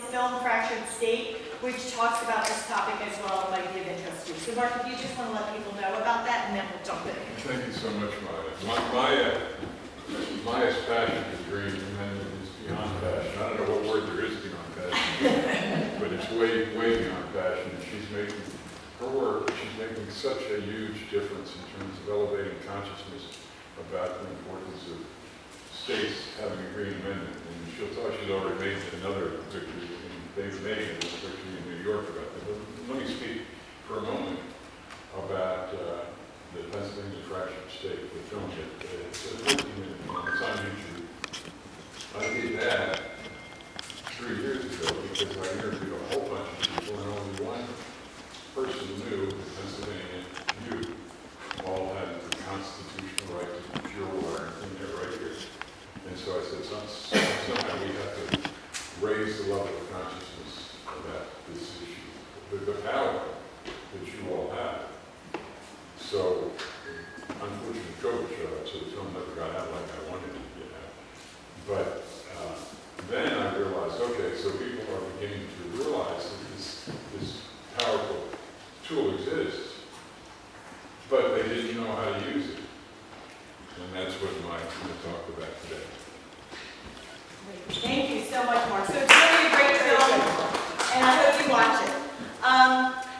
film Fractured State, which talks about this topic as well. It might be of interest to you. So Mark, if you just want to let people know about that, and then we'll jump in. Thank you so much, Maya. Maya's passion for green amendment is beyond passion. I don't know what word there is beyond passion, but it's way, way beyond passion. And she's making her work. She's making such a huge difference in terms of elevating consciousness about the importance of states having a green amendment. And she'll tell she's already made another victory. They've made a victory in New York about that. But let me speak for a moment about the Pennsylvania Fractured State, the film that it's a 14-minute film. It's on YouTube. I did that 3 years ago because I interviewed a whole bunch of people, and only one person knew that Pennsylvania, you all had the constitutional right to pure water and they're right here. And so I said, somehow we have to raise the level of consciousness about this issue, the power that you all have. So, unfortunately, COVID showed up, so the film never got out like I wanted it to get out. But then I realized, okay, so people are beginning to realize that this powerful tool exists, but they didn't know how to use it. And that's what Mike's going to talk about today. Thank you so much, Mark. So it's really a great film, and I hope you watch it.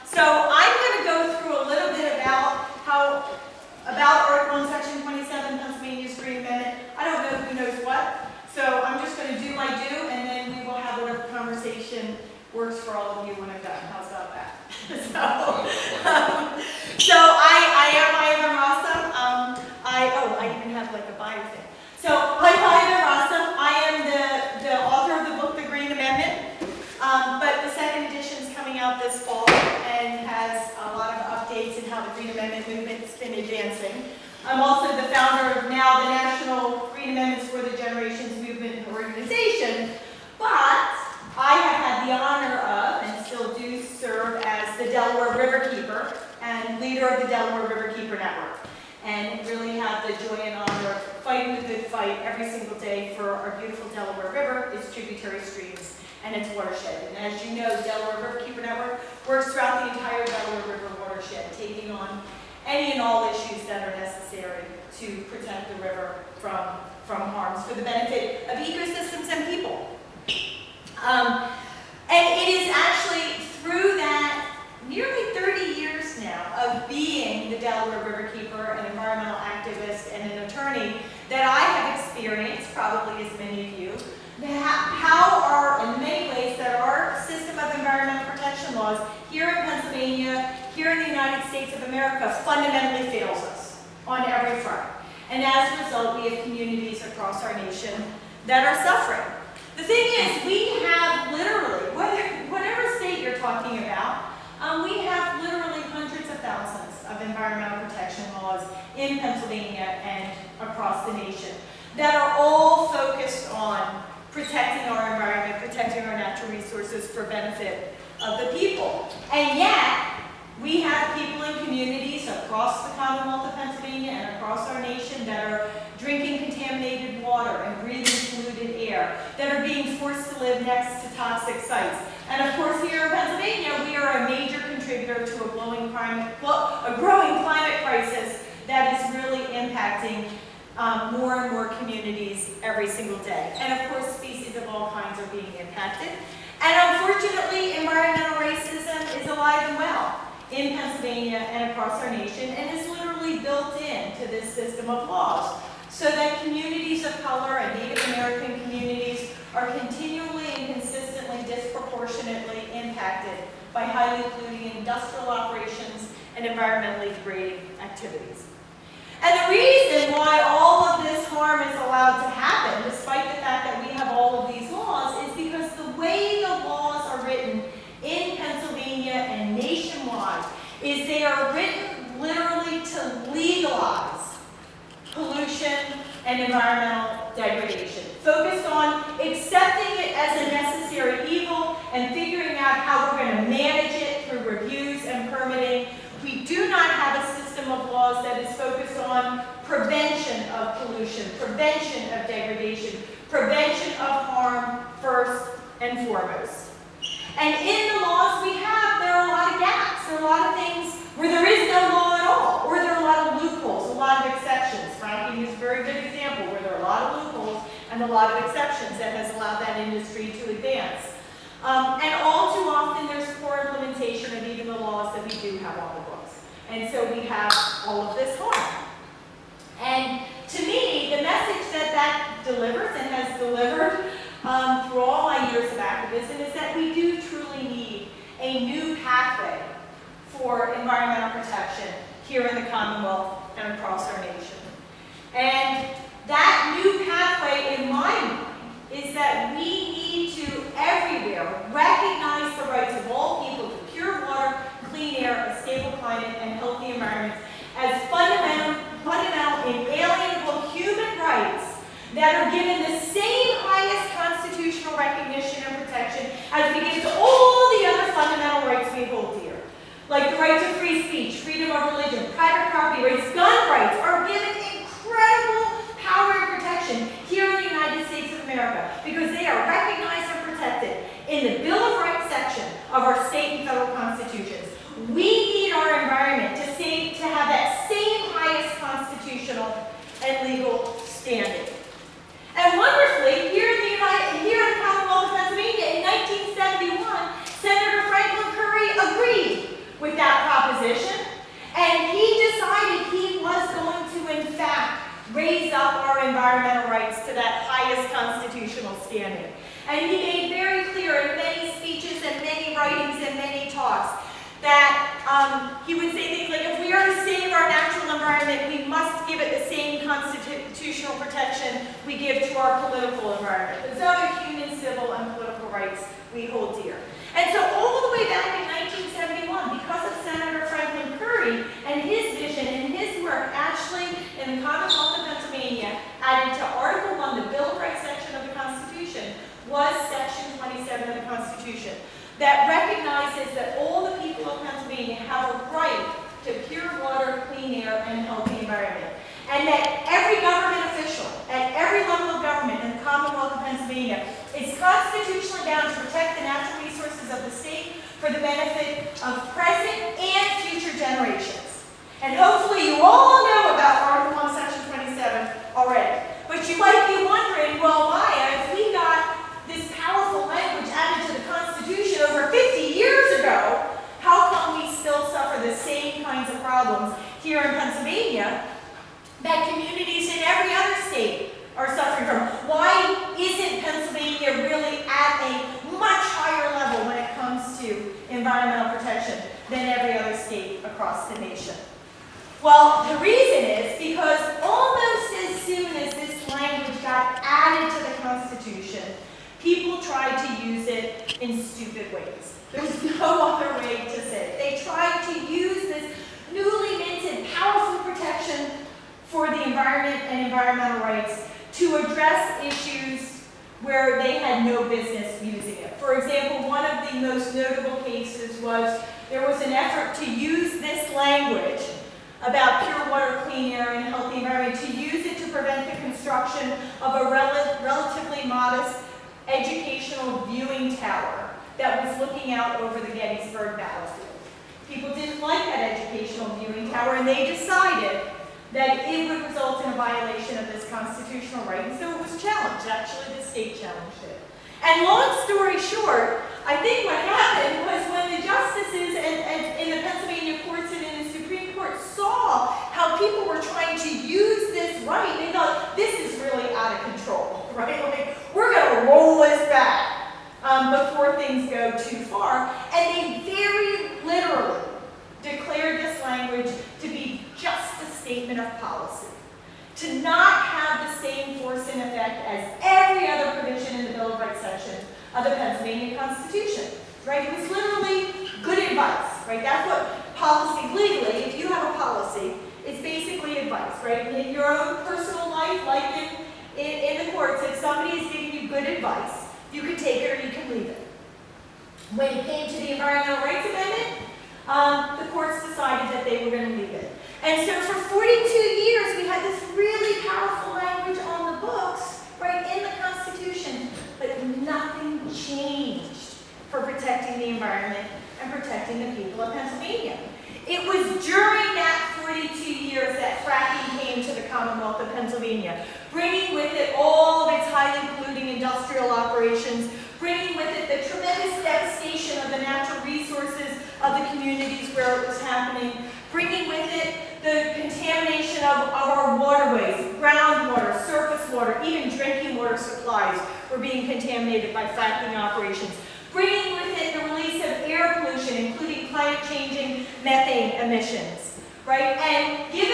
So I'm going to go through a little bit about Article 1, Section 27, Pennsylvania's Green Amendment. I don't know who knows what, so I'm just going to do my do, and then we will have whatever conversation works for all of you when I'm done. How's about that? So I am Rasa. I even have like a bio thing. So I'm Rasa. I am the author of the book, The Green Amendment. But the second edition is coming out this fall and has a lot of updates in how the Green Amendment movement's been advancing. I'm also the founder of now the National Green Amendments for the Generations Movement organization. But I have had the honor of, and still do serve as the Delaware Riverkeeper and leader of the Delaware Riverkeeper Network. And really have the joy and honor of fighting the good fight every single day for our beautiful Delaware River, its tributary streams, and its watershed. And as you know, Delaware Riverkeeper Network works throughout the entire Delaware River watershed, taking on any and all issues that are necessary to protect the river from harms for the benefit of ecosystems and people. And it is actually through that nearly 30 years now of being the Delaware Riverkeeper, an environmental activist, and an attorney that I have experienced, probably as many of you, how are, in many ways, that our system of environmental protection laws here in Pennsylvania, here in the United States of America, fundamentally fails us on every front. And as a result, we have communities across our nation that are suffering. The thing is, we have literally, whatever state you're talking about, we have literally hundreds of thousands of environmental protection laws in Pennsylvania and across the nation that are all focused on protecting our environment, protecting our natural resources for benefit of the people. And yet, we have people in communities across the Commonwealth of Pennsylvania and across our nation that are drinking contaminated water and breathing polluted air, that are being forced to live next to toxic sites. And of course, here in Pennsylvania, we are a major contributor to a growing climate crisis that is really impacting more and more communities every single day. And of course, species of all kinds are being impacted. And unfortunately, environmental racism is alive and well in Pennsylvania and across our nation, and is literally built into this system of laws, so that communities of color and Native American communities are continually and consistently disproportionately impacted by highly polluting industrial operations and environmentally degrading activities. And the reason why all of this harm is allowed to happen, despite the fact that we have all of these laws, is because the way the laws are written in Pennsylvania and nationwide is they are written literally to legalize pollution and environmental degradation, focused on accepting it as a necessary evil and figuring out how we're going to manage it through reviews and permitting. We do not have a system of laws that is focused on prevention of pollution, prevention of degradation, prevention of harm first and foremost. And in the laws we have, there are a lot of gaps. There are a lot of things where there is no law at all, or there are a lot of loopholes, a lot of exceptions. Frankie is a very good example where there are a lot of loopholes and a lot of exceptions that has allowed that industry to advance. And all too often there's poor implementation of even the laws that we do have on the books. And so we have all of this harm. And to me, the message that that delivers and has delivered through all my years of activism is that we do truly need a new pathway for environmental protection here in the Commonwealth and across our nation. And that new pathway, in my mind, is that we need to everywhere recognize the rights of all people to pure water, clean air, a stable climate, and healthy environments as fundamental inalienable human rights that are given the same highest constitutional recognition and protection as we give to all the other fundamental rights we hold dear. Like the right to free speech, freedom of religion, private property rights, gun rights are given incredible power and protection here in the United States of America because they are recognized and protected in the Bill of Rights section of our state and federal constitutions. We need our environment to have that same highest constitutional and legal standing. And wonderfully, here in the Commonwealth of Pennsylvania in 1971, Senator Franklin Curry agreed with that proposition, and he decided he was going to, in fact, raise up our environmental rights to that highest constitutional standing. And he made very clear in many speeches and many writings and many talks that he would say things like, if we are to save our natural environment, we must give it the same constitutional protection we give to our political environment. Those other human, civil, and political rights we hold dear. And so all the way back in 1971, because of Senator Franklin Curry and his vision and his work, actually in the Commonwealth of Pennsylvania, added to Article 1, the Bill of Rights section of the Constitution, was Section 27 of the Constitution, that recognizes that all the people of Pennsylvania have a right to pure water, clean air, and a healthy environment. And that every government official, at every level of government in the Commonwealth of Pennsylvania, is constitutionally bound to protect the natural resources of the state for the benefit of present and future generations. And hopefully you all know about Article 1, Section 27 already. But you might be wondering, well, Maya, if we got this powerful language added to the Constitution over 50 years ago, how come we still suffer the same kinds of problems here in Pennsylvania that communities in every other state are suffering from? Why isn't Pennsylvania really at a much higher level when it comes to environmental protection than every other state across the nation? Well, the reason is because almost as soon as this language got added to the Constitution, people tried to use it in stupid ways. There's no other way to say it. They tried to use this newly minted powerful protection for the environment and environmental rights to address issues where they had no business using it. For example, one of the most notable cases was there was an effort to use this language about pure water, clean air, and healthy environment, to use it to prevent the construction of a relatively modest educational viewing tower that was looking out over the Gettysburg battlefield. People didn't like that educational viewing tower, and they decided that it would result in a violation of this constitutional right, and so it was challenged. Actually, the state challenged it. And long story short, I think what happened was when the justices in the Pennsylvania courts and in the Supreme Court saw how people were trying to use this right, they thought, this is really out of control, right? Like, we're going to roll this back before things go too far. And they very literally declared this language to be just a statement of policy, to not have the same force and effect as every other provision in the Bill of Rights section of the Pennsylvania Constitution, right? It was literally good advice, right? That's what policy legally, if you have a policy, it's basically advice, right? In your own personal life, like in the courts, if somebody is giving you good advice, you can take it or you can leave it. When it came to the Environmental Rights Amendment, the courts decided that they were going to leave it. And so for 42 years, we had this really powerful language on the books, right, in the Constitution, but nothing changed for protecting environment and protecting the people of Pennsylvania. It was during that 42 years that fracking came to the Commonwealth of Pennsylvania, bringing with it all of its highly polluting industrial operations, bringing with it the tremendous devastation of the natural resources of the communities where it was happening, bringing with it the contamination of our waterways, groundwater, surface water, even drinking water supplies were being contaminated by fracking operations, bringing with it the release of air pollution, including climate-changing methane emissions, right? And given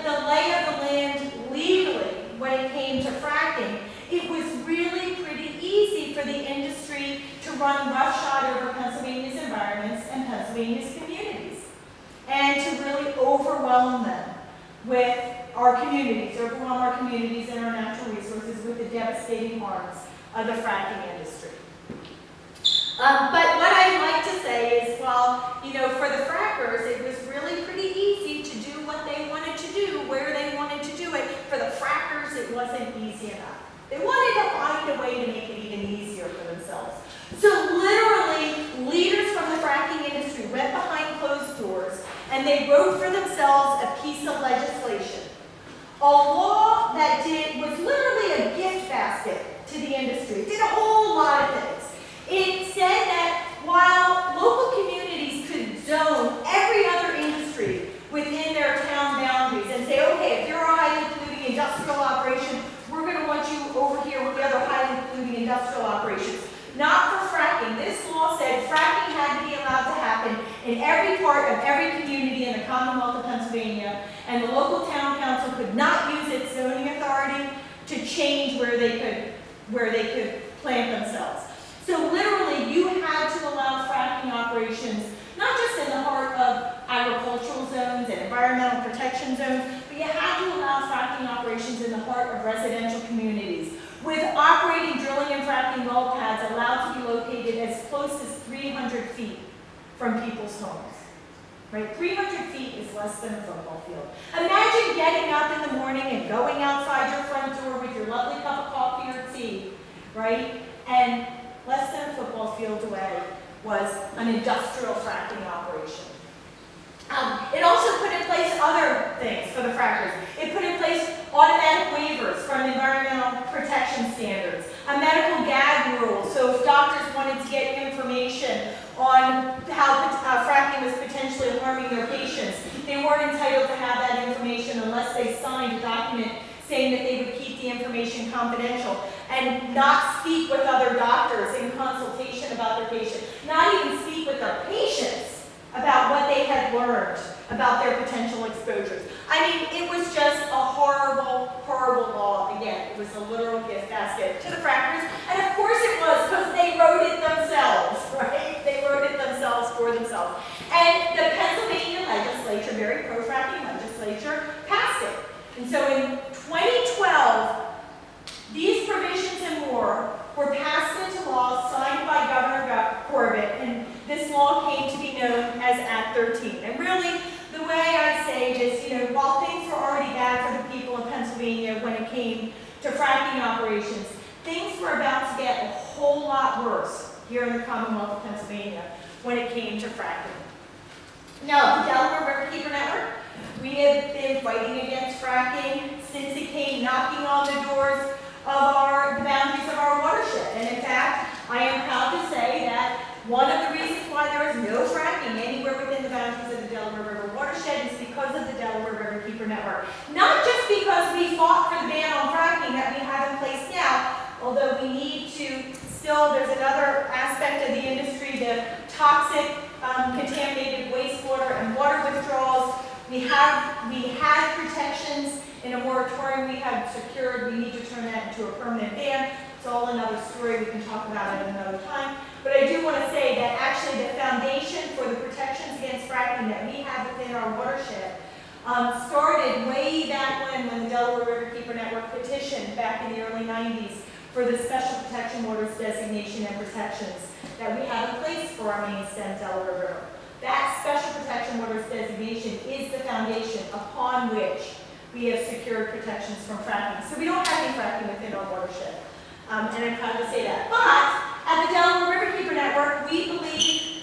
the lay of the land legally when it came to fracking, it was really pretty easy for the industry to run roughshod over Pennsylvania's environments and Pennsylvania's communities, and to really overwhelm them with our communities, overwhelm our communities and our natural resources with the devastating harms of the fracking industry. But what I'd like to say is, well, you know, for the frackers, it was really pretty easy to do what they wanted to do, where they wanted to do it. For the frackers, it wasn't easy enough. They wanted to find a way to make it even easier for themselves. So literally, leaders from the fracking industry went behind closed doors and they wrote for themselves a piece of legislation. A law that was literally a gift basket to the industry. It did a whole lot of things. It said that while local communities could zone every other industry within their town boundaries and say, okay, if you're a highly polluting industrial operation, we're going to want you over here with the other highly polluting industrial operations. Not for fracking. This law said fracking had to be allowed to happen in every part of every community in the Commonwealth of Pennsylvania, and the local town council could not use its zoning authority to change where they could plant themselves. So literally, you had to allow fracking operations, not just in the heart of agricultural zones and environmental protection zones, but you had to allow fracking operations in the heart of residential communities, with operating drilling and fracking well pads allowed to be located as close as 300 feet from people's homes. Right? 300 feet is less than a football field. Imagine getting up in the morning and going outside your front door with your lovely cup of coffee or tea, right? And less than a football field away was an industrial fracking operation. It also put in place other things for the frackers. It put in place automatic waivers from environmental protection standards, a medical gag rule, so if doctors wanted to get information on how fracking was potentially harming their patients, they weren't entitled to have that information unless they signed a document saying that they would keep the information confidential and not speak with other doctors in consultation about their patient, not even speak with their patients about what they had learned about their potential exposures. I mean, it was just a horrible, horrible law. Again, it was a literal gift basket to the frackers, and of course it was, because they wrote it themselves, right? They wrote it themselves for themselves. And the Pennsylvania legislature, very pro-fracking legislature, passed it. And so in 2012, these provisions and more were passed into law, signed by Governor Corbett, and this law came to be known as Act 13. And really, the way I say it is, you know, while things were already bad for the people of Pennsylvania when it came to fracking operations, things were about to get a whole lot worse here in the Commonwealth of Pennsylvania when it came to fracking. Now, the Delaware Riverkeeper Network, we have been fighting against fracking since it came knocking on the doors of the boundaries of our watershed. And in fact, I am proud to say that one of the reasons why there is no fracking anywhere within the boundaries of the Delaware River watershed is because of the Delaware Riverkeeper Network. Not just because we fought for the ban on fracking that we have in place now, although we need to still, there's another aspect of the industry, the toxic, contaminated wastewater and water withdrawals. We had protections in a moratorium we had secured. We need to turn that into a permanent ban. It's all another story. We can talk about it another time. But I do want to say that actually the foundation for the protections against fracking that we have within our watershed started way back when the Delaware Riverkeeper Network petitioned back in the early 90s for the special protection waters designation and protections that we have in place for our main stem Delaware River. That special protection waters designation is the foundation upon which we have secured protections from fracking. So we don't have any fracking within our watershed, and I'm proud to say that. But at the Delaware Riverkeeper Network, we believe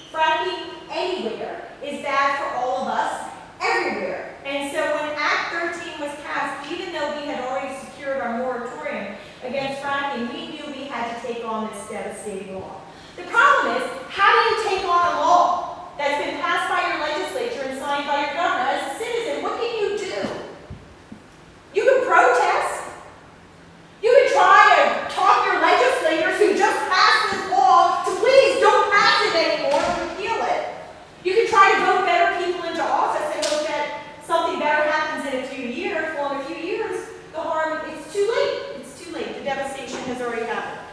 bad for all of us everywhere. And so when Act 13 was passed, even though we had already secured our moratorium against fracking, we knew we had to take on this devastating law. The problem is, how do you take on a law that's been passed by your legislature and signed by your governor? As a citizen, what can you do? You can protest. You can try to talk your legislators who just passed this law to please don't pass it anymore and repeal it. You can try to vote better people into office and hope that something better happens in a few years. Well, in a few years, the harm, it's too late. It's too late. The devastation has already happened.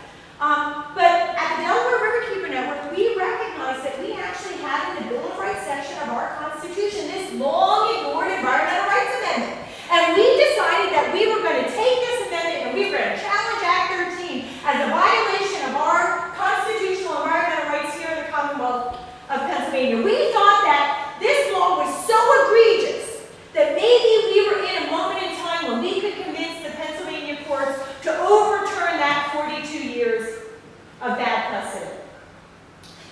But at the Delaware Riverkeeper Network, we recognize that we actually had in the Bill of Rights section of our Constitution this long-ignored environmental rights amendment. And we decided that we were going to take this amendment and we were going to challenge Act 13 as a violation of our constitutional environmental rights here in the Commonwealth of Pennsylvania. We thought that this law was so egregious that maybe we were in a moment in time when we could convince the Pennsylvania courts to overturn that 42 years of bad precedent.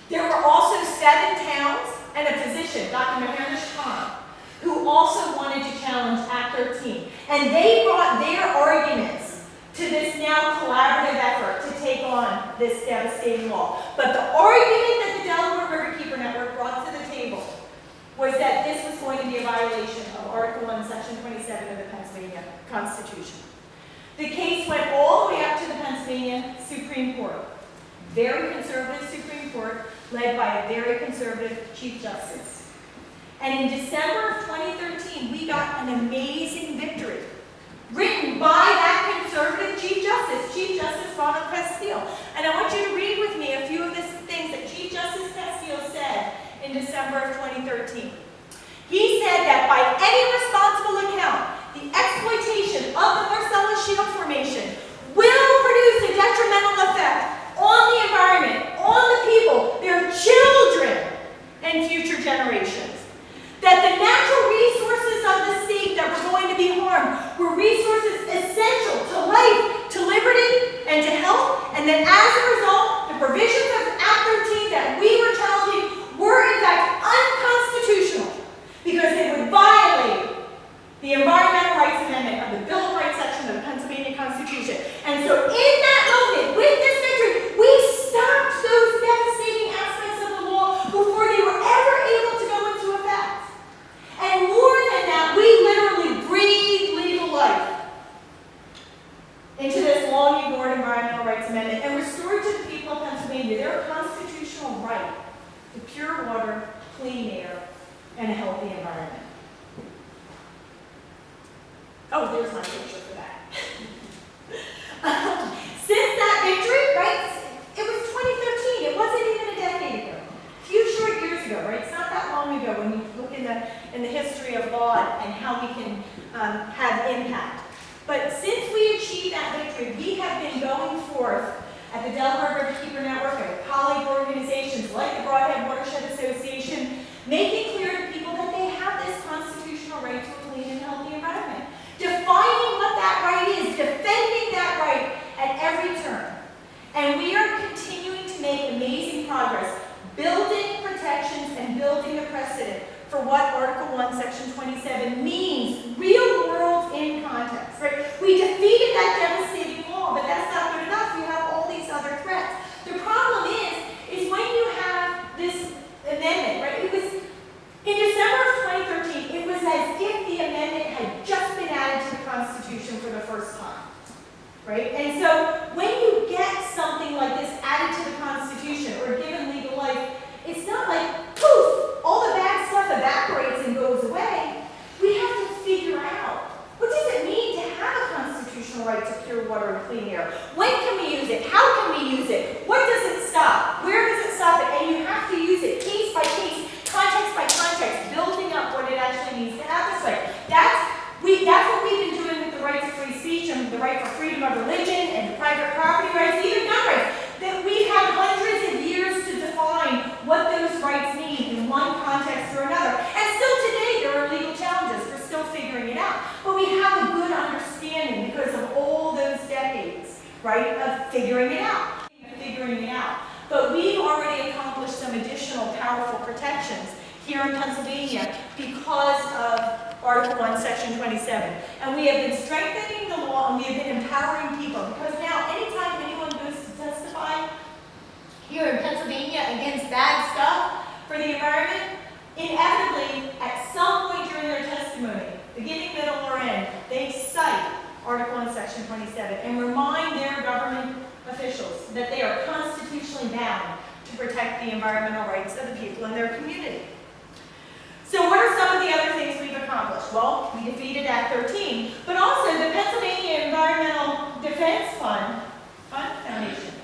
There were also 7 towns and a physician, Dr. Maharish Khan, who also wanted to challenge Act 13. And they brought their arguments to this now collaborative effort to take on this devastating law. But the argument that the Delaware Riverkeeper Network brought to the table was that this was going to be a violation of Article 1, Section 27 of the Pennsylvania Constitution. The case went all the way up to the Pennsylvania Supreme Court. Very conservative Supreme Court, led by a very conservative Chief Justice. And in December of 2013, we got an amazing victory, written by that conservative Chief Justice, Chief Justice Ronald Castile. And I want you to read with me a few of the things that Chief Justice Castile said in December of 2013. He said that by any responsible account, the exploitation of the Marcellus Shale Formation will produce a detrimental effect on the environment, on the people, their children, and future generations. That the natural resources of the state that were going to be harmed were resources essential to life, to liberty, and to health, and that as a result, the provisions of Act 13 that we were challenging were in fact unconstitutional because they would violate the Environmental Rights Amendment of the Bill of Rights section of the Pennsylvania Constitution. And so in that moment, with this victory, we stopped those devastating aspects of the law before they were ever able to go into effect. And more than that, we literally breathed legal life into this long-ignored Environmental Rights Amendment and restored to the people of Pennsylvania their constitutional right to pure water, clean air, and a healthy environment. Oh, there's my picture for that. Since that victory, right, it was 2013. It wasn't even a decade ago. A few short years ago, right? It's not that long ago when you look in the history of law and how we can have impact. But since we achieved that victory, we have been going forth at the Delaware Riverkeeper Network and with colleague organizations like the Broadhead Watershed Association, making clear to people that they have this constitutional right to a clean and healthy environment. Defining what that right is, defending that right at every turn. And we are continuing to make amazing progress, building protections and building a precedent for what Article 1, Section 27 means, real world in context, right? We defeated that devastating law, but that's not good enough. We have all these other threats. The problem is when you have this amendment, right? It was, in December of 2013, it was as if the amendment had just been added to the Constitution for the first time, right? And so when you get something like this added to the Constitution or given legal life, it's not like, poof, all the bad stuff evaporates and goes away. We have to figure out, what does it mean to have a constitutional right to pure water and clean air? When can we use it? How can we use it? What does it stop? Where does it stop it? And you have to use it case by case, context by context, building up what it actually means to have this right. That's what we've been doing with the right to free speech and the right for freedom of religion and private property rights, even gun rights. That we've had hundreds of years to define what those rights mean in one context or another. And still today there are legal challenges. We're still figuring it out. But we have a good understanding because of all those decades, right, of figuring it out. But we've already accomplished some additional powerful protections here in Pennsylvania because of Article 1, Section 27. And we have been strengthening the law and we have been empowering people because now anytime anyone goes to testify here in Pennsylvania against bad stuff for the environment, inevitably at some point during their testimony, beginning, middle, or end, they cite Article 1, Section 27 and remind their government officials that they are constitutionally bound to protect the environmental rights of the people in their community. So what are some of the other things we've accomplished? Well, we defeated Act 13, but also the Pennsylvania Environmental Defense Foundation,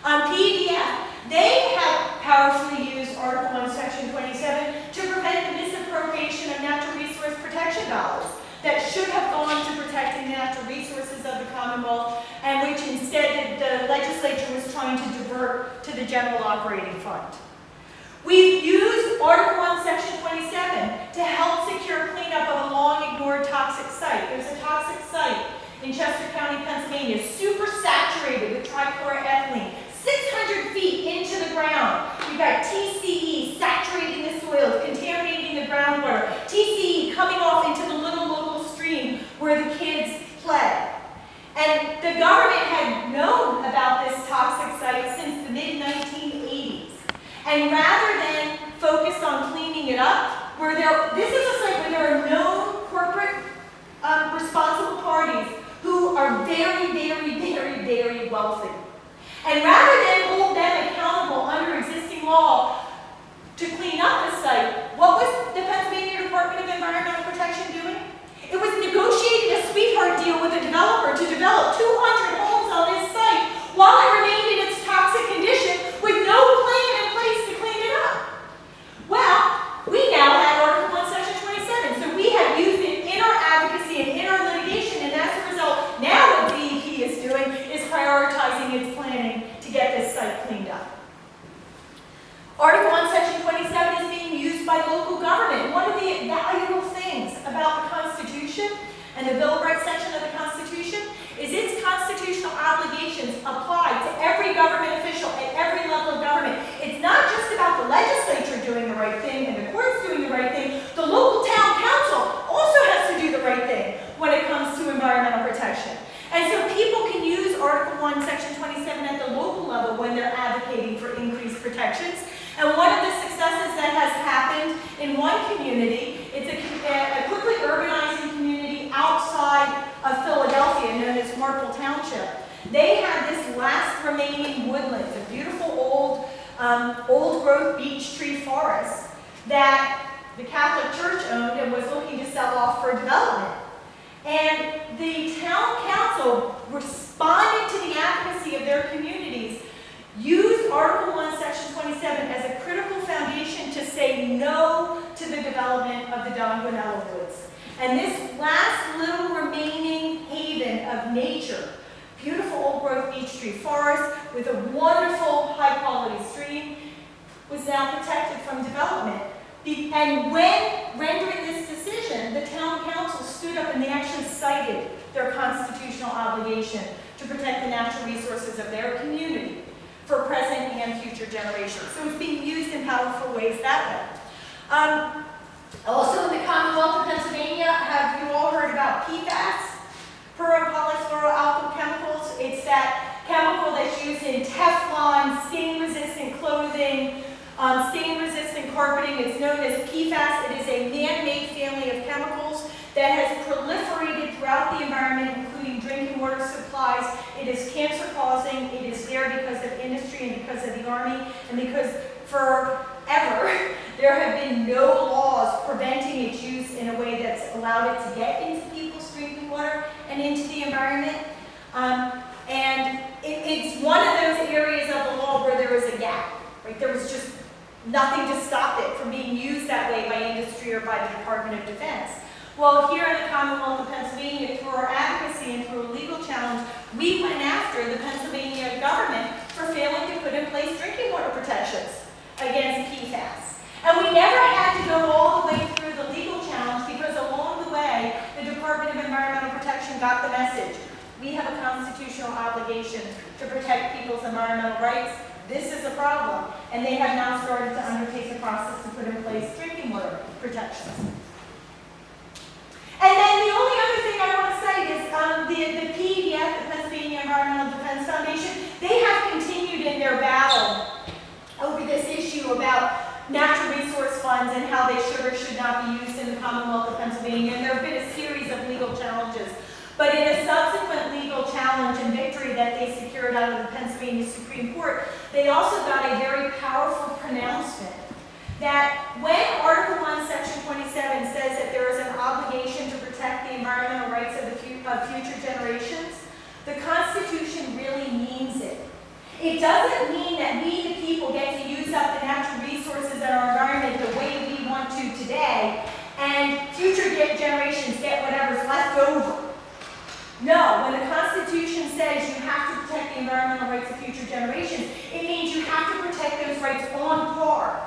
PEDF, they have powerfully used Article 1, Section 27 to prevent the misappropriation of natural resource protection dollars that should have gone to protecting the natural resources of the Commonwealth and which instead the legislature was trying to divert to the general operating fund. We've used Article 1, Section 27 to help secure cleanup of a long-ignored toxic site. There's a toxic site in Chester County, Pennsylvania, super saturated with trichloroethylene, 600 feet into the ground. You've got TCE saturating the soils, contaminating the groundwater, TCE coming off into the little local stream where the kids play. And the government had known about this toxic site since the mid-1980s. And rather than focus on cleaning it up, this is a site where there are known corporate responsible parties who are very, very, very, very wealthy. And rather than hold them accountable under existing law to clean up the site, what was the Pennsylvania Department of Environmental Protection doing? It was negotiating a sweetheart deal with a developer to develop 200 homes on this site while it remained in its toxic condition with no plan in place to clean it up. Well, we now had Article 1, Section 27, so we have used it in our advocacy and in our litigation, and as a result, now what DEP is doing is prioritizing its planning to get this site cleaned up. Article 1, Section 27 is being used by local government. One of the valuable things about the Constitution and the Bill of Rights section of the Constitution is its constitutional obligations apply to every government official at every level of government. It's not just about the legislature doing the right thing and the courts doing the right thing. The local town council also has to do the right thing when it comes to environmental protection. And so people can use Article 1, Section 27 at the local level when they're advocating for increased protections. And one of the successes that has happened in one community, it's a quickly urbanizing community outside of Philadelphia known as Marple Township. They had this last remaining woodlands, a beautiful old growth beech tree forest that the Catholic Church owned and was looking to sell off for development. And the town council, responding to the advocacy of their communities, used Article 1, Section 27 as a critical foundation to say no to the development of the Donguanella Woods. And this last little remaining haven of nature, beautiful old growth beech tree forest with a wonderful high quality stream, was now protected from development. And when rendering this decision, the town council stood up and they actually cited their constitutional obligation to protect the natural resources of their community for present and future generations. So it's being used in powerful ways that way. Also in the Commonwealth of Pennsylvania, have you all heard about PFAS? Polyfluoroalkyl chemicals. It's that chemical that's used in Teflon, stain-resistant clothing, stain-resistant carpeting. It's known as PFAS. It is a man-made family of chemicals that has proliferated throughout the environment, including drinking water supplies. It is cancer-causing. It is there because of industry and because of the Army, and because forever there have been no laws preventing its use in a way that's allowed it to get into people's drinking water and into the environment. And it's one of those areas of the law where there is a gap. Right? There was just nothing to stop it from being used that way by industry or by the Department of Defense. Well, here in the Commonwealth of Pennsylvania, through our advocacy and through a legal challenge, we went after the Pennsylvania government for failing to put in place drinking water protections against PFAS. And we never had to go all the way through the legal challenge because along the way, the Department of Environmental Protection got the message. We have a constitutional obligation to protect people's environmental rights. This is a problem. and they have now started to undertake the process to put in place drinking water protections. And then the only other thing I want to say is the PEDF, the Pennsylvania Environmental Defense Foundation, they have continued in their battle over this issue about natural resource funds and how they should or should not be used in the Commonwealth of Pennsylvania. And there have been a series of legal challenges. But in a subsequent legal challenge and victory that they secured out of the Pennsylvania Supreme Court, they also got a very powerful pronouncement that when Article 1, Section 27 says that there is an obligation to protect the environmental rights of future generations, the Constitution really means it. It doesn't mean that we, the people, get to use up the natural resources in our environment the way we want to today, and future generations get whatever's left over. No, when the Constitution says you have to protect the environmental rights of future generations, it means you have to protect those rights on par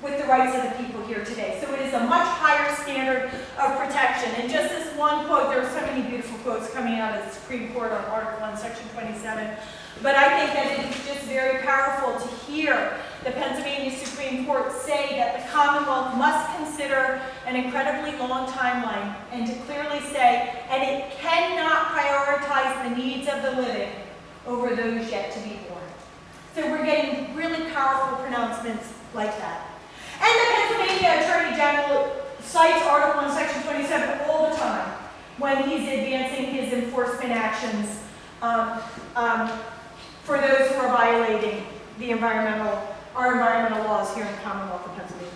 with the rights of the people here today. So it is a much higher standard of protection. And just this one quote, there are so many beautiful quotes coming out of the Supreme Court on Article 1, Section 27. But I think that it is just very powerful to hear the Pennsylvania Supreme Court say that the Commonwealth must consider an incredibly long timeline and to clearly say, and it cannot prioritize the needs of the living over those yet to be born. So we're getting really powerful pronouncements like that. And the Pennsylvania Attorney General cites Article 1, Section 27 all the time when he's advancing his enforcement actions for those who are violating the our environmental laws here in the Commonwealth of Pennsylvania.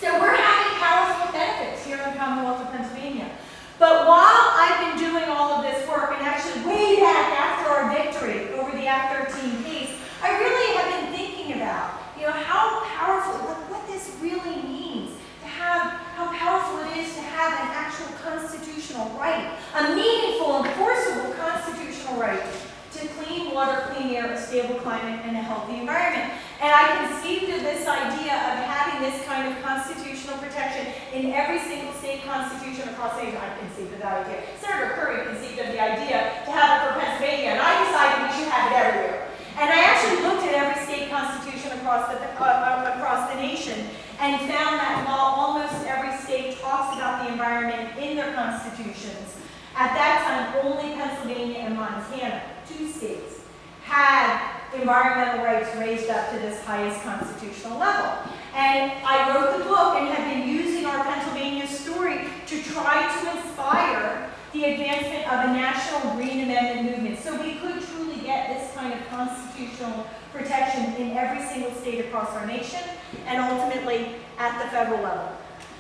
So we're having powerful benefits here in the Commonwealth of Pennsylvania. But while I've been doing all of this work, and actually way back after our victory over the Act 13 case, I really have been thinking about, how powerful, what this really means, how powerful it is to have an actual constitutional right, a meaningful, enforceable constitutional right to clean water, clean air, a stable climate, and a healthy environment. And I conceived of this idea of having this kind of constitutional protection in every single state constitution across the nation. I conceived of that idea. Senator Curry conceived of the idea to have it for Pennsylvania, and I decided we should have it everywhere. And I actually looked at every state constitution across the nation and found that while almost every state talks about the environment in their constitutions, at that time only Pennsylvania and Montana, 2 states, had environmental rights raised up to this highest constitutional level. And I wrote the book and have been using our Pennsylvania story to try to inspire the advancement of a national Green Amendment movement. So we could truly get this kind of constitutional protection in every single state across our nation and ultimately at the federal level.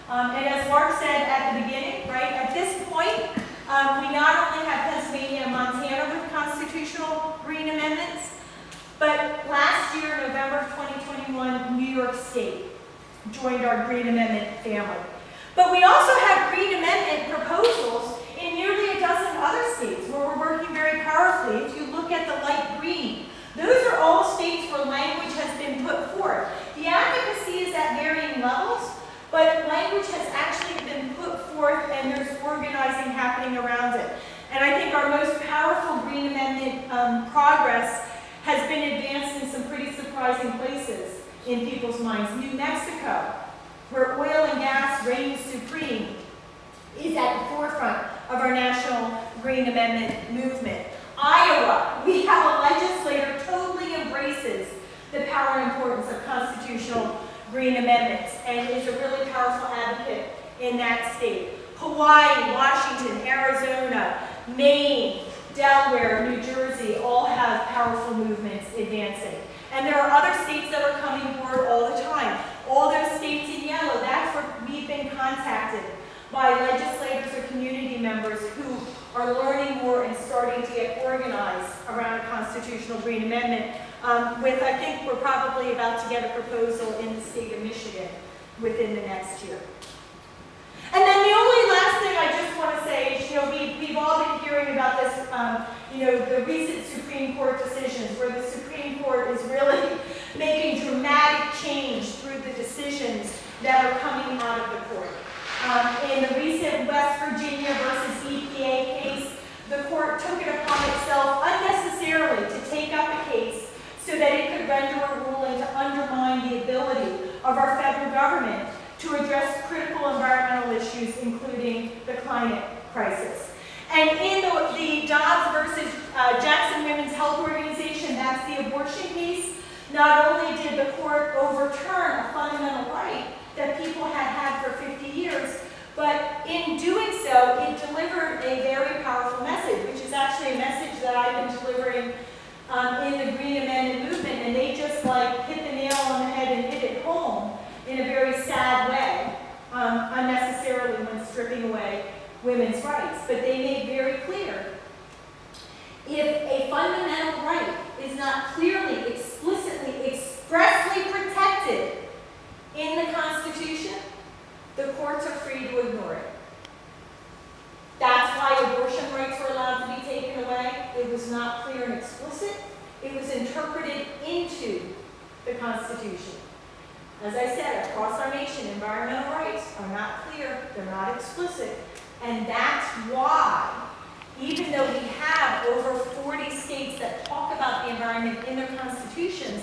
And as Mark said at the beginning, right, at this point, we not only have Pennsylvania and Montana with constitutional green amendments, but last year, November of 2021, New York State joined our Green Amendment family. But we also have Green Amendment proposals in nearly a dozen other states where we're working very powerfully. If you look at the light green, those are all states where language has been put forth. The advocacy is at varying levels, but language has actually been put forth and there's organizing happening around it. And I think our most powerful Green Amendment progress has been advanced in some pretty surprising places in people's minds. New Mexico, where oil and gas reigns supreme, is at the forefront of our national Green Amendment movement. Iowa, we have a legislator totally embraces the power and importance of constitutional Green Amendments and is a really powerful advocate in that state. Hawaii, Washington, Arizona, Maine, Delaware, New Jersey all have powerful movements advancing. And there are other states that are coming forward all the time. All those states in yellow, that's where we've been contacted by legislators or community members who are learning more and starting to get organized around a constitutional Green Amendment. I think we're probably about to get a proposal in the state of Michigan within the next year. And then the only last thing I just want to say is, we've all been hearing about this, the recent Supreme Court decisions where the Supreme Court is really making dramatic change through the decisions that are coming out of the court. In the recent West Virginia versus EPA case, the court took it upon itself unnecessarily to take up a case so that it could render a ruling to undermine the ability of our federal government to address critical environmental issues, including the climate crisis. And in the Dobbs versus Jackson Women's Health Organization, that's the abortion case, not only did the court overturn a fundamental right that people had had for 50 years, but in doing so, it delivered a very powerful message, which is actually a message that I've been delivering in the Green Amendment movement, and they just like hit the nail on the head and hit it home in a very sad way, unnecessarily when stripping away women's rights. But they made very clear, if a fundamental right is not clearly, explicitly, expressly protected in the Constitution, the courts are free to ignore it. That's why abortion rights were allowed to be taken away. It was not clear and explicit. It was interpreted into the Constitution. As I said, across our nation, environmental rights are not clear, they're not explicit, and that's why, even though we have over 40 states that talk about the environment in their constitutions,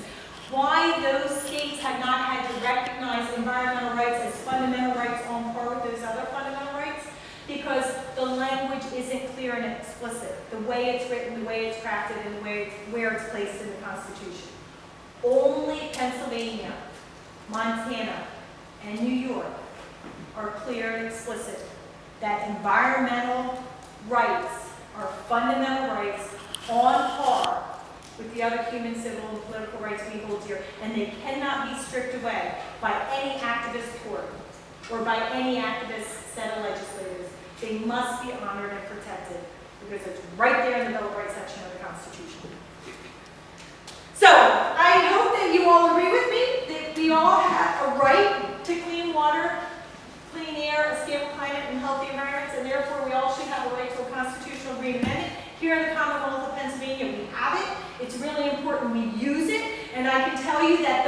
why those states have not had to recognize environmental rights as fundamental rights on par with those other fundamental rights, because the language isn't clear and explicit, the way it's written, the way it's crafted, and the way where it's placed in the Constitution. Only Pennsylvania, Montana, and New York are clear and explicit that environmental rights are fundamental rights on par with the other human, civil, and political rights we hold dear, and they cannot be stripped away by any activist court or by any activist set of legislators. They must be honored and protected because it's right there in the Bill of Rights section of the Constitution. So, I hope that you all agree with me that we all have a right to clean water, clean air, a stable climate, and healthy environments, and therefore we all should have a right to a constitutional Green Amendment. Here in the Commonwealth of Pennsylvania, we have it. It's really important we use it, and I can tell you that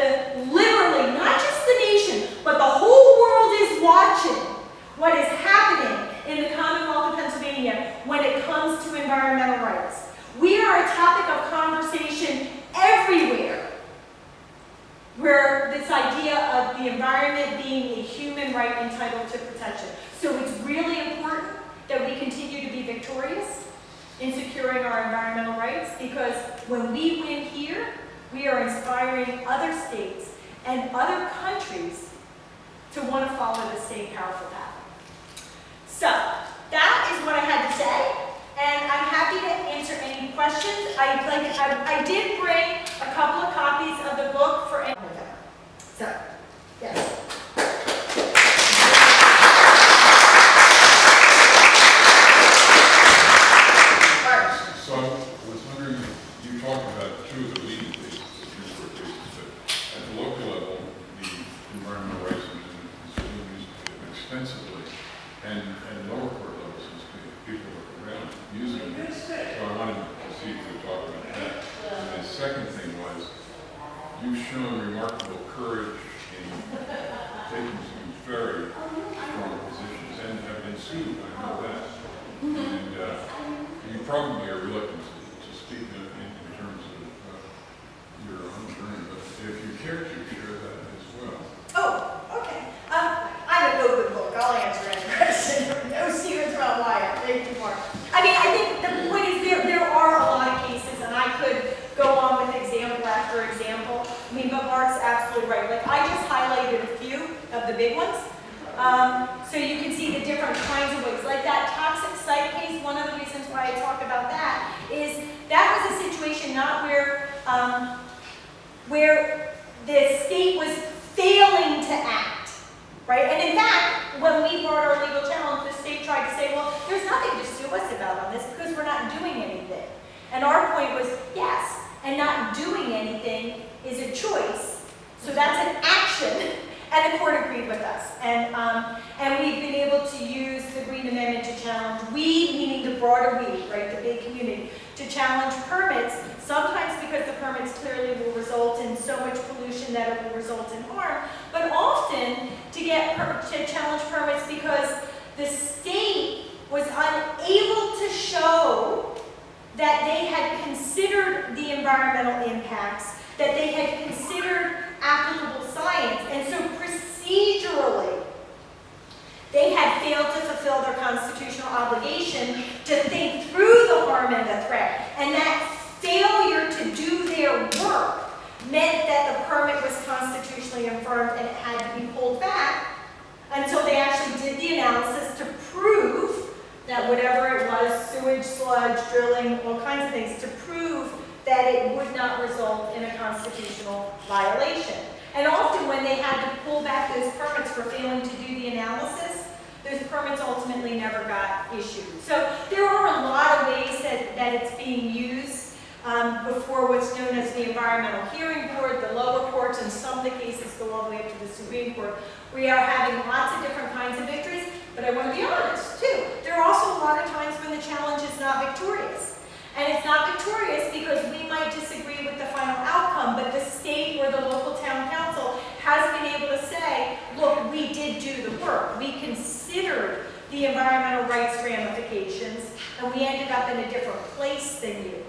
literally, not just the nation, but the whole world is watching what is happening in the Commonwealth of Pennsylvania when it comes to environmental rights. We are a topic of conversation everywhere, where this idea of the environment being a human right entitled to protection. So it's really important that we continue to be victorious in securing our environmental rights, because when we win here, we are inspiring other states and other countries to want to follow the same powerful path. So that is what I had to say, and I'm happy to answer any questions. I did bring a couple of copies of the book for any of them. So, yes. So I was wondering, you talked about two of the leading cases, the Supreme Court cases, but at the local level, the environmental rights has been used extensively, and lower court levels, since people are around using it. So I wanted to see if you could talk about that. And the second thing was, you've shown remarkable courage in taking some very strong positions and have been sued, I know that. And you probably are reluctant to speak in terms of your own journey, but if you care to share that as well. Oh, okay. I'm a no-good book. I'll answer any question. No secrets about why. Thank you, Mark. I mean, I think the point is there are a lot of cases, and I could go on with example after example. I mean, but Mark's absolutely right. Like, I just highlighted a few of the big ones. So you can see the different kinds of ways. Like that toxic site case, one of the reasons why I talk about that is that was a situation not where the state was failing to act, right? And in fact, when we brought our legal challenge, the state tried to say, well, there's nothing to sue us about on this because we're not doing anything. And our point was, yes, and not doing anything is a choice. So that's an action. And the court agreed with us. And we've been able to use the Green Amendment to challenge, we, meaning the broader we, right, the big community, to challenge permits, sometimes because the permits clearly will result in so much pollution that it will result in harm, but often to challenge permits because the state was unable to show that they had considered the environmental impacts that they had considered applicable science, and so procedurally, they had failed to fulfill their constitutional obligation to think through the harm and the threat, and that failure to do their work meant that the permit was constitutionally infirm and it had to be pulled back until they actually did the analysis to prove that whatever it was, sewage, sludge, drilling, all kinds of things, to prove that it would not result in a constitutional violation. And often when they had to pull back those permits for failing to do the analysis, those permits ultimately never got issued. So there are a lot of ways that it's being used before what's known as the Environmental Hearing Board, the lower courts, and some of the cases go all the way up to the Supreme Court. We are having lots of different kinds of victories, but I want to be honest, too. There are also a lot of times when the challenge is not victorious. And it's not victorious because we might disagree with the final outcome, but the state or the local town council has been able to say, look, we did do the work. We considered the environmental rights ramifications, and we ended up in a different place than you.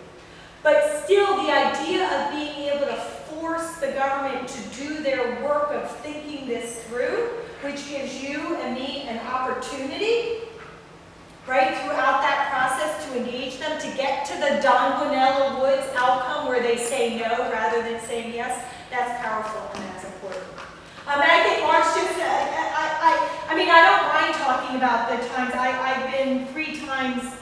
But still, the idea of being able to force the government to do their work of thinking this through, which gives you and me an opportunity, right, throughout that process to engage them, to get to the Don Guanella Woods outcome where they say no rather than saying yes, that's powerful and that's important. And I think Mark's just, I mean, I don't mind talking about the times. I've been 3 times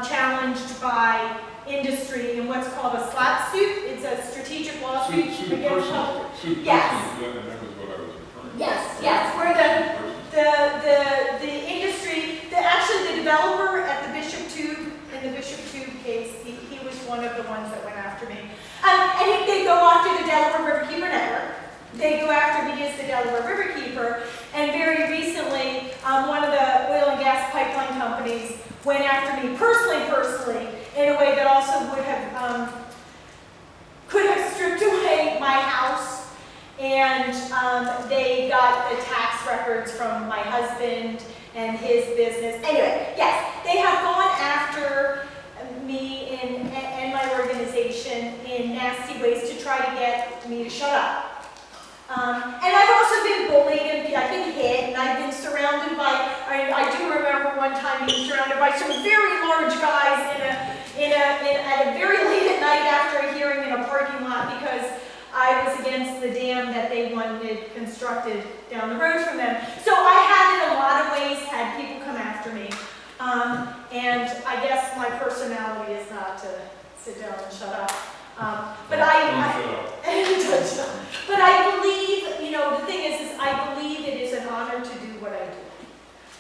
challenged by industry in what's called a SLAP suit. It's a strategic lawsuit against public. Yes. That was what I was referring to. Yes, where the industry, actually the developer at the Bishop Tube, in the Bishop Tube case, he was one of the ones that went after me. And they go after the Delaware Riverkeeper network. They go after me as the Delaware Riverkeeper, and very recently, one of the oil and gas pipeline companies went after me personally, in a way that also would have, could have stripped away my house, and they got the tax records from my husband and his business. Anyway, yes, they have gone after me and my organization in nasty ways to try to get me to shut up. And I've also been bullied, and I've been hit, and I've been surrounded by, I do remember one time being surrounded by some very large guys at a very late at night after a hearing in a parking lot because I was against the dam that they wanted constructed down the road from them. So I have in a lot of ways had people come after me. And I guess my personality is not to sit down and shut up. But I believe, you know, the thing is I believe it is an honor to do what I do.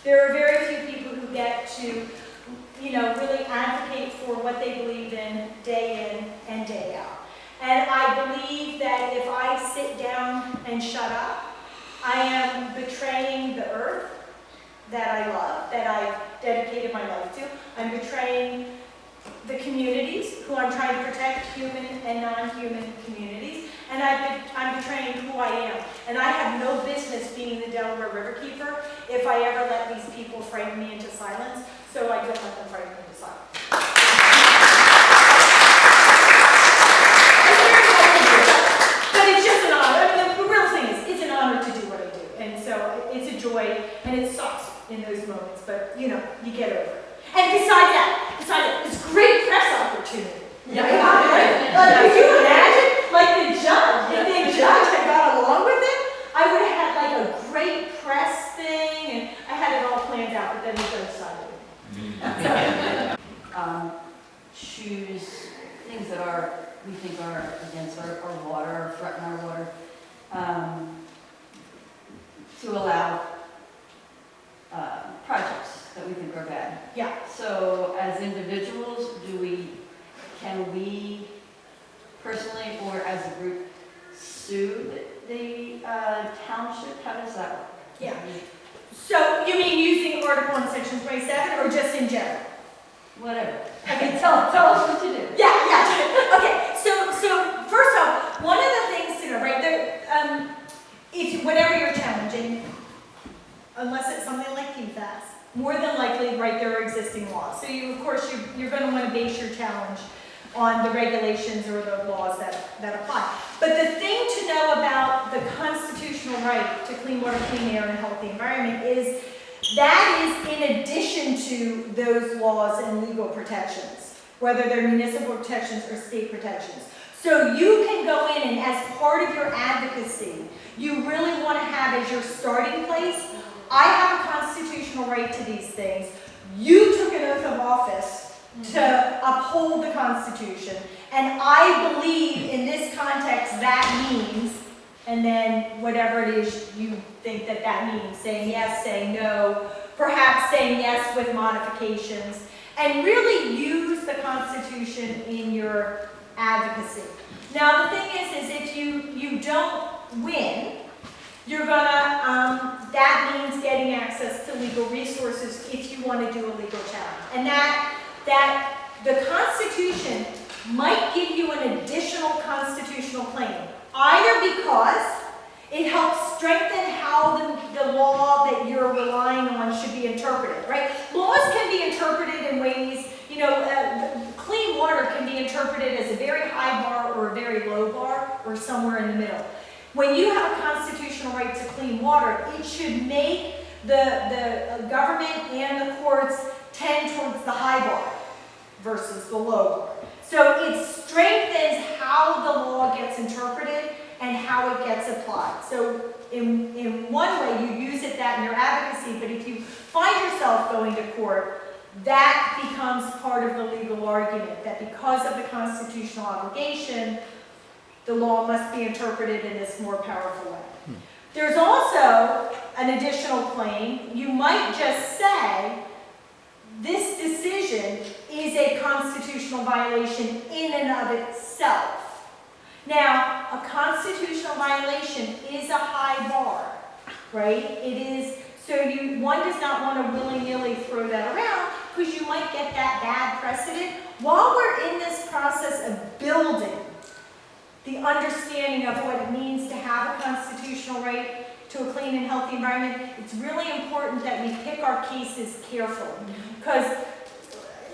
There are very few people who get to, you know, really advocate for what they believe in and day out. And I believe that if I sit down and shut up, I am betraying the earth that I love, that I've dedicated my life to. I'm betraying the communities who I'm trying to protect, human and non-human communities, and I'm betraying who I am. And I have no business being the Delaware Riverkeeper if I ever let these people frighten me into silence, so I don't let them frighten me into silence. But it's just an honor. I mean, the real thing is, it's an honor to do what I do, and so it's a joy, and it sucks in those moments, but you know, you get over it. And besides that, it's a great press opportunity. Yeah. Like, could you imagine, like the judge, if the judge had got along with it, I would have had like a great press thing, and I had it all planned out, but then the judge decided. Choose things that we think are against our water, or threaten our water, to allow projects that we think are bad. Yeah. So as individuals, can we personally or as a group sue the township? How does that work? Yeah. So you mean using Article in Section 27 or just in general? Whatever. Okay, tell us what to do. Yeah. Okay. So first off, one of the things to know, right there, if whatever you're challenging, unless it's something like PFAS, more than likely, right, there are existing laws. So of course, you're going to want to base your challenge on the regulations or the laws that apply. But the thing to know about the constitutional right to clean water, clean air, and a healthy environment is that is in addition to those laws and legal protections, whether they're municipal protections or state protections. So you can go in and as part of your advocacy, you really want to have as your starting place, I have a constitutional right to these things. You took an oath of office to uphold the Constitution, and I believe in this context that means, and then whatever it is you think that that means, saying yes, saying no, perhaps saying yes with modifications, and really use the Constitution in your advocacy. Now the thing is if you don't win, you're gonna, that means getting access to legal resources if you want to do a legal challenge. And that the Constitution might give you an additional constitutional claim, either because it helps strengthen how the law that you're relying on should be interpreted, right? Laws can be interpreted in ways, you know, clean water can be interpreted as a very high bar or a very low bar or somewhere in the middle. When you have a constitutional right to clean water, it should make the government and the courts tend towards the high bar versus the low bar. So it strengthens how the law gets interpreted and how it gets applied. So in one way, you use it that in your advocacy, but if you find yourself going to court, that becomes part of the legal argument, that because of the constitutional obligation, the law must be interpreted in this more powerful way. There's also an additional claim. You might just say, this decision is a constitutional violation in and of itself. Now, a constitutional violation is a high bar, right? It is, so one does not want to willy-nilly throw that around because you might get that bad precedent. While we're in this process of building the understanding of what it means to have a constitutional right to a clean and healthy environment, it's really important that we pick our cases carefully. Because,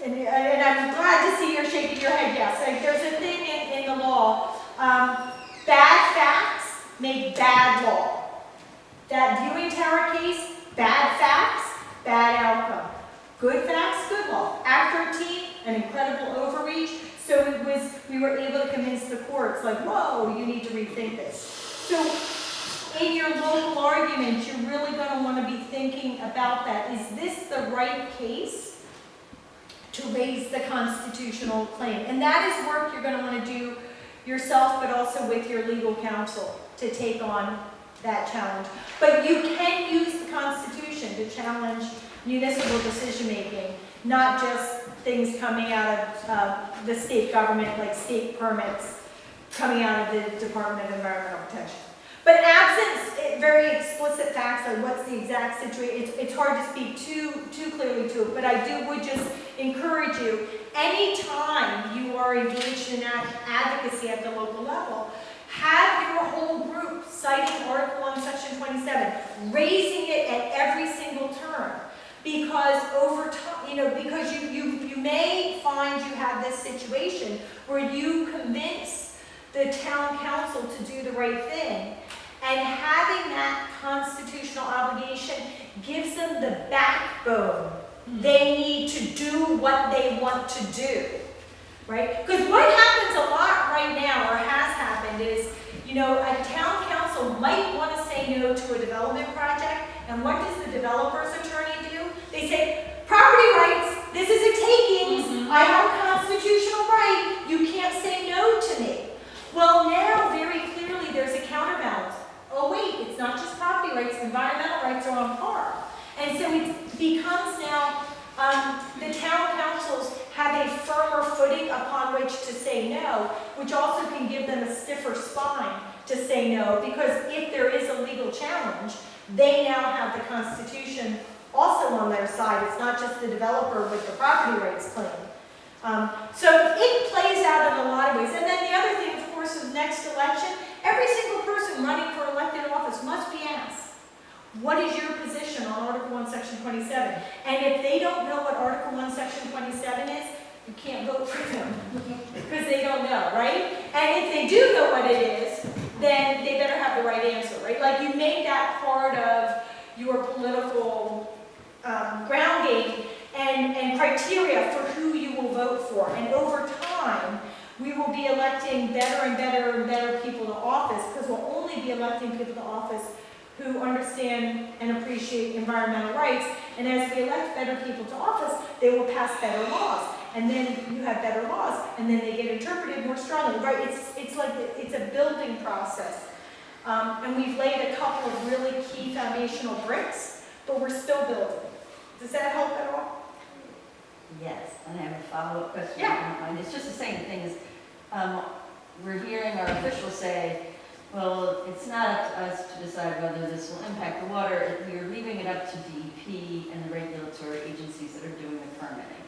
and I'm glad to see you're shaking your head, yes, like there's a thing in the law, bad facts make bad law. That viewing tower case, bad facts, bad outcome. Good facts, good law. Act 13, an incredible overreach. So we were able to convince the courts, like, whoa, you need to rethink this. So in your local argument, you're really going to want to be thinking about that. Is this the right case to raise the constitutional claim? And that is work you're going to want to do yourself, but also with your legal counsel to take on that challenge. But you can use the Constitution to challenge municipal decision-making, not just things coming out of the state government, like state permits coming out of the Department of Environmental Protection. But absent very explicit facts on what's the exact situation, it's hard to speak too clearly to it, but I would just encourage you, anytime you are engaged in advocacy at the local level, have your whole group citing Article 1, Section 27, raising it at every single turn. Because over time, because you may find you have this situation where you convince the town council to do the right thing, and having that constitutional obligation gives them the backbone they need to do what they want to do, right? Because what happens a lot right now, or has happened, is, a town council might want to say no to a development project, and what does the developer's attorney do? They say, property rights, this is a takings, I have a constitutional right, you can't say no to me. Well, now, very clearly, there's a counterbalance. Oh wait, it's not just property rights, environmental rights are on par. And so it becomes now, the town councils have a firmer footing upon which to say no, which also can give them a stiffer spine to say no, because if there is a legal challenge, they now have the Constitution also on their side. It's not just the developer with the property rights claim. So it plays out in a lot of ways. And then the other thing, of course, is next election, every single person running for elected office must be asked, what is your position on Article 1, Section 27? And if they don't know what Article 1, Section 27 is, you can't vote for them because they don't know, right? And if they do know what it is, then they better have the right answer, right? Like you make that part of your political ground game and criteria for who you will vote for. And over time, we will be electing better and better and better people to office, because we'll only be electing people to office who understand and appreciate environmental rights. And as we elect better people to office, they will pass better laws. And then you have better laws, and then they get interpreted more strongly, right? It's like, it's a building process. And we've laid a couple of really key foundational bricks, but we're still building. Does that help at all? Yes, and I have a follow-up question. Yeah. It's just the same thing as, we're hearing our officials say, well, it's not up to us to decide whether this will impact the water. You're leaving it up to DEP and the regulatory agencies that are doing the permitting.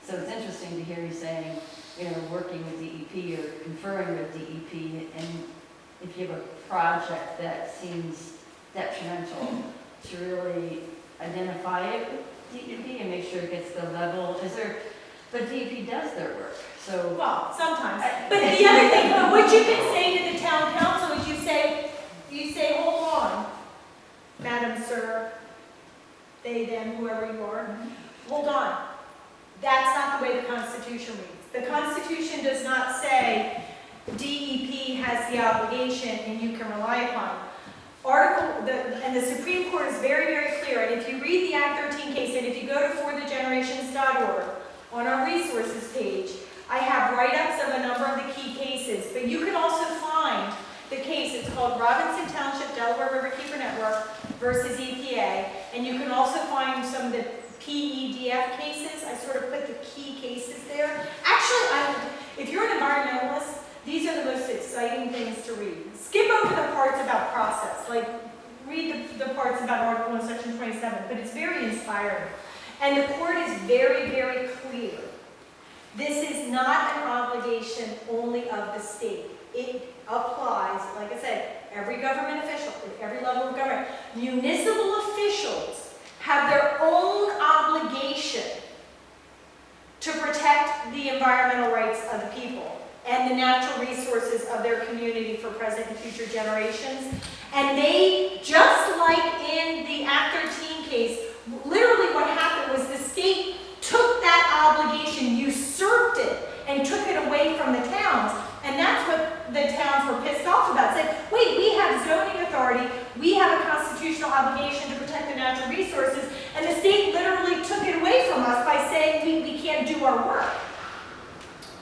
So it's interesting to hear you saying, you know, working with DEP or conferring with DEP, and if you have a project that seems detrimental, to really identify it with DEP and make sure it gets the level. But DEP does their work, so. Well, sometimes. But the other thing, what you can say to the town council is you say, hold on, Madam, Sir, they, them, whoever you are, hold on. That's not the way the Constitution reads. The Constitution does not say DEP has the obligation and you can rely upon it. And the Supreme Court is very, very clear. And if you read the Act 13 case, and if you go to forthegenerations.org, on our resources page, I have write-ups of a number of the key cases. But you can also find the case. It's called Robinson Township Delaware Riverkeeper Network versus EPA. And you can also find some of the PEDF cases. I sort of put the key cases there. Actually, if you're an environmentalist, these are the most exciting things to read. Skip over the parts about process, like read the parts about Article 1, Section 27, but it's very inspiring. And the court is very, very clear. This is not an obligation only of the state. It applies, like I said, every government official, at every level of government. Municipal officials have their own obligation to protect the environmental rights of the people and the natural resources of their community for present and future generations. And they, just like in the Act 13 case, literally what happened was the state took that obligation, usurped it, and took it away from the towns. And that's what the towns were pissed off about. Said, wait, we have zoning authority, we have a constitutional obligation to protect the natural resources, and the state literally took it away from us by saying we can't do our work.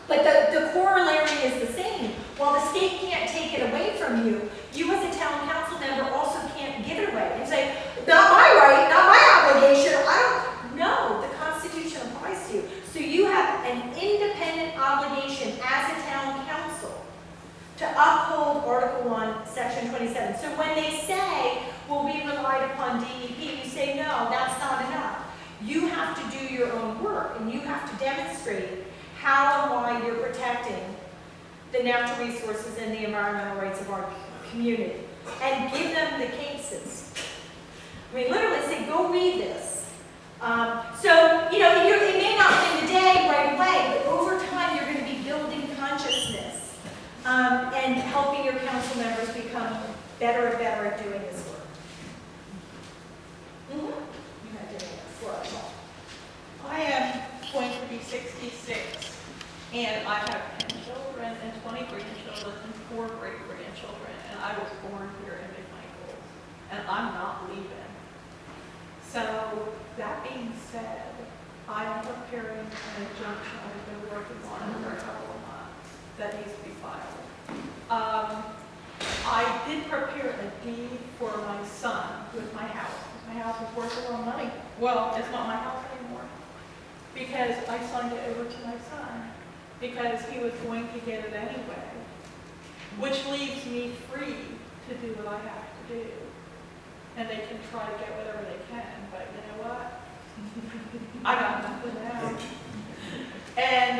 But the corollary is the same. While the state can't take it away from you, you as a town council member also can't give it away and say, not my right, not my obligation, no, the Constitution applies to you. So you have an independent obligation as a town council to uphold Article 1, Section 27. So when they say, well, we relied upon DEP, you say, no, that's not enough. You have to do your own work, and you have to demonstrate how and why you're protecting the natural resources and the environmental rights of our community. And give them the cases. I mean, literally say, go read this. So, you know, it may not win the day right away, but over time you're going to be building consciousness and helping your council members become better and better at doing this work. You have to I am going to be 66, and I have 10 children and 20 grandchildren and 4 great-grandchildren, and I was born here in McMichaels, and I'm not leaving. So, that being said, I am preparing an injunction I've been working on for a couple of months that needs to be filed. I did prepare a deed for my son with my house. My house is worth a lot of money. Well, it's not my house anymore because I signed it over to my son because he was going to get it anyway, which leaves me free to do what I have to do. And they can try to get whatever they can, but you know what? I got nothing now. And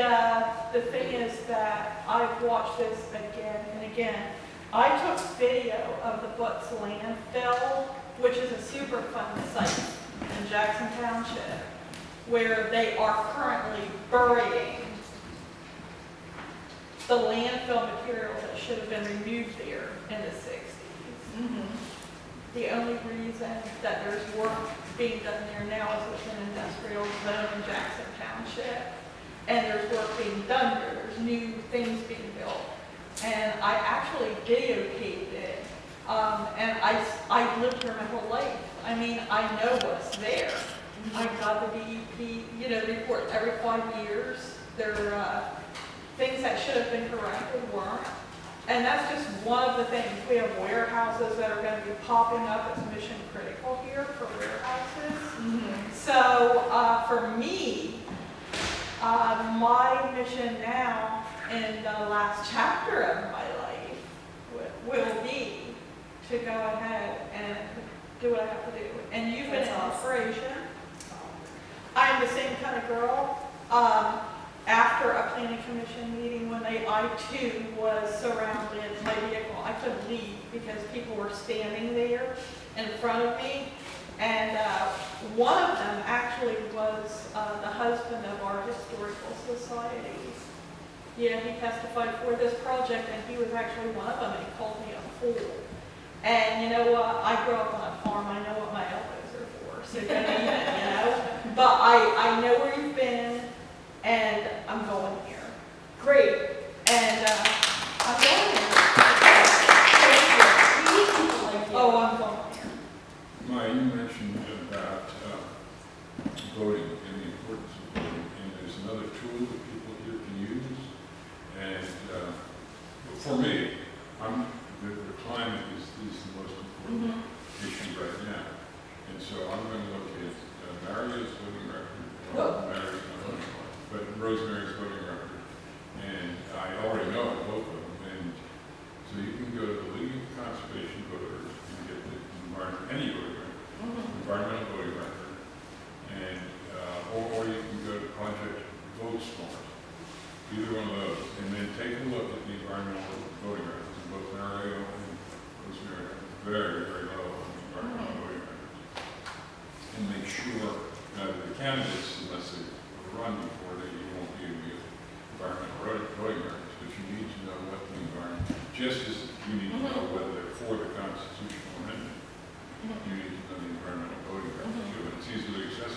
the thing is that I've watched this again and again. I took video of the Butts landfill, which is a super fun site in Jackson Township, where they are currently burying the landfill material that should have been removed there in the 60s. The only reason that there's work being done there now is it's an industrial zone in Jackson Township. And there's work being done there, there's new things being built. And I actually videotaped it, and I lived here my whole life. I mean, I know what's there. I got the DEP, you know, report every 5 years. There are things that should have been corrected weren't. And that's just one of the things. We have warehouses that are going to be popping up as mission critical here for warehouses. So for me, my mission now in the last chapter of my life will be to go ahead and do what I have to do. And you've been in operation. I'm the same kind of girl. After a planning commission meeting, when I too was surrounded, my vehicle, I couldn't leave because people were standing there in front of me. And one of them actually was the husband of our historical society. Yeah, he testified for this project, and he was actually one of them, and he called me a fool. And you know what? I grew up on a farm. I know what my elbows are for. So don't even, you know. But I know where you've been, and I'm going here. Great. And I'm going here. Thank you. Oh, I'm going here. Maya, you mentioned about voting and the importance of voting, and there's another tool that people here can use. And for me, the climate is the most important issue right now. And so I'm going to look at Mario's voting record, Mario's not voting record, but Rosemary's voting record. And I already know both of them. And so you can go to the League of Conservation Voters and get the any voting record, environmental voting record, and or you can go to Project Vote Smart, either one of those, and then take a look at the environmental voting records. And both Mario and Rosemary are very, very low on the environmental voting records. And make sure that the candidates, unless they run before that, you won't be able to get environmental voting records, but you need to know what the environment, just as you need to know whether they're for the constitutional amendment. You need to know the environmental voting records too, and it's easily accessible.